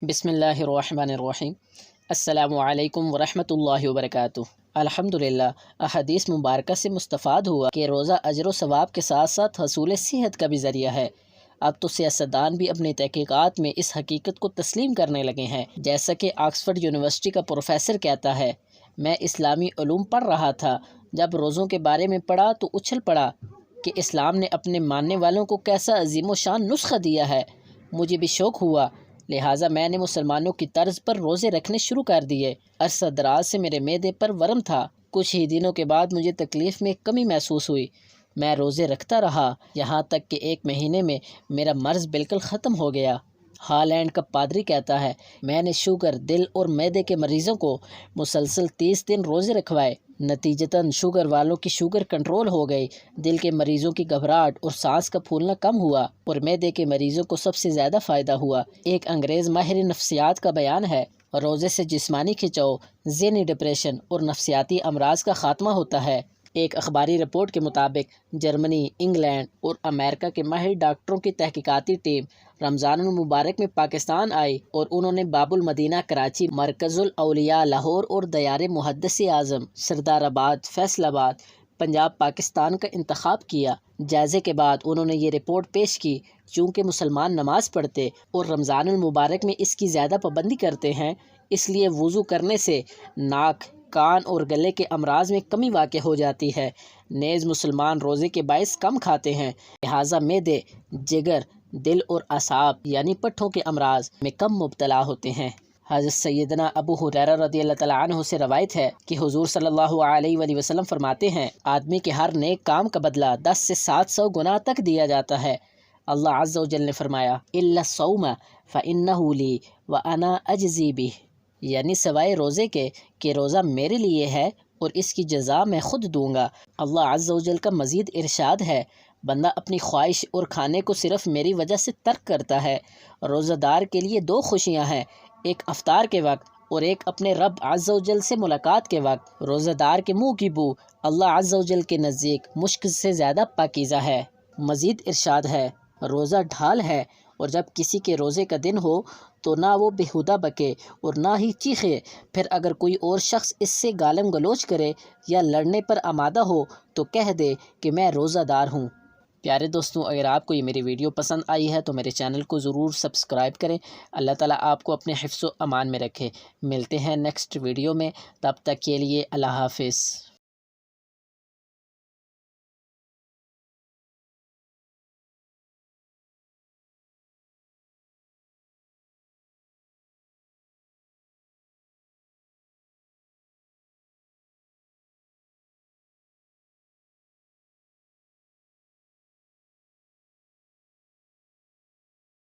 بسم اللہ الرحمن الرحیم۔ السلام علیکم ورحمۃ اللہ وبرکاتہ۔ الحمدللہ، احادیث مبارکہ سے مستفاد ہوا کہ روزہ اجر و ثواب کے ساتھ ساتھ حصول صحت کا بھی ذریعہ ہے۔ اب تو سیاستدان بھی اپنی تحقیقات میں اس حقیقت کو تسلیم کرنے لگے ہیں، جیسا کہ آکسفورڈ یونیورسٹی کا پروفیسر کہتا ہے، میں اسلامی علوم پڑھ رہا تھا، جب روزوں کے بارے میں پڑھا تو اچھل پڑا کہ اسلام نے اپنے ماننے والوں کو کیسا عظیم و شان نسخہ دیا ہے۔ مجھے بھی شوق ہوا، لہٰذا میں نے مسلمانوں کی طرز پر روزے رکھنے شروع کر دیے۔ عرصہ دراز سے میرے معدے پر ورم تھا، کچھ ہی دنوں کے بعد مجھے تکلیف میں کمی محسوس ہوئی۔ میں روزے رکھتا رہا، یہاں تک کہ ایک مہینے میں میرا مرض بالکل ختم ہو گیا۔ ہالینڈ کا پادری کہتا ہے، میں نے شوگر، دل اور معدے کے مریضوں کو مسلسل 30 دن روزے رکھوائے، نتیجتاً شوگر والوں کی شوگر کنٹرول ہو گئی، دل کے مریضوں کی گھبراہٹ اور سانس کا پھولنا کم ہوا اور معدے کے مریضوں کو سب سے زیادہ فائدہ ہوا۔ ایک انگریز ماہر نفسیات کا بیان ہے، روزے سے جسمانی کھچاؤ، ذہنی ڈپریشن اور نفسیاتی امراض کا خاتمہ ہوتا ہے۔ ایک اخباری رپورٹ کے مطابق جرمنی، انگلینڈ اور امریکہ کے ماہر ڈاکٹروں کی تحقیقاتی ٹیم رمضان المبارک میں پاکستان آئی اور انہوں نے باب المدینہ کراچی، مرکز الاولیاء لاہور اور دیار محدث اعظم سردار آباد فیصل آباد پنجاب پاکستان کا انتخاب کیا۔ جائزے کے بعد انہوں نے یہ رپورٹ پیش کی، چونکہ مسلمان نماز پڑھتے اور رمضان المبارک میں اس کی زیادہ پابندی کرتے ہیں، اس لیے وضو کرنے سے ناک، کان اور گلے کے امراض میں کمی واقع ہو جاتی ہے۔ نیز مسلمان روزے کے باعث کم کھاتے ہیں، لہٰذا معدے، جگر، دل اور اعصاب یعنی پٹھوں کے امراض میں کم مبتلا ہوتے ہیں۔ حضرت سیدنا ابو ہریرہ رضی اللہ تعالیٰ عنہ سے روایت ہے کہ حضور صلی اللہ علیہ وآلہ وسلم فرماتے ہیں، آدمی کے ہر نیک کام کا بدلہ 10 سے 700 گنا تک دیا جاتا ہے۔ اللہ عز و جل نے فرمایا، الا الصوم فانہ لی وانا اجزی بہ، یعنی سوائے روزے کے کہ روزہ میرے لیے ہے اور اس کی جزا میں خود دوں گا۔ اللہ عز و جل کا مزید ارشاد ہے، بندہ اپنی خواہش اور کھانے کو صرف میری وجہ سے ترک کرتا ہے۔ روزہ دار کے لیے 2 خوشیاں ہیں، ایک افطار کے وقت اور ایک اپنے رب عز و جل سے ملاقات کے وقت۔ روزہ دار کے منہ کی بو اللہ عز و جل کے نزدیک مشک سے زیادہ پاکیزہ ہے۔ مزید ارشاد ہے، روزہ ڈھال ہے اور جب کسی کے روزے کا دن ہو تو نہ وہ بیہودہ بکے اور نہ ہی چیخے، پھر اگر کوئی اور شخص اس سے گالم گلوچ کرے یا لڑنے پر آمادہ ہو تو کہہ دے کہ میں روزہ دار ہوں۔ پیارے دوستوں، اگر آپ کو یہ میری ویڈیو پسند آئی ہے تو میرے چینل کو ضرور سبسکرائب کریں۔ اللہ تعالیٰ آپ کو اپنے حفظ و امان میں رکھے۔ ملتے ہیں نیکسٹ ویڈیو میں، تب تک کے لیے اللہ حافظ۔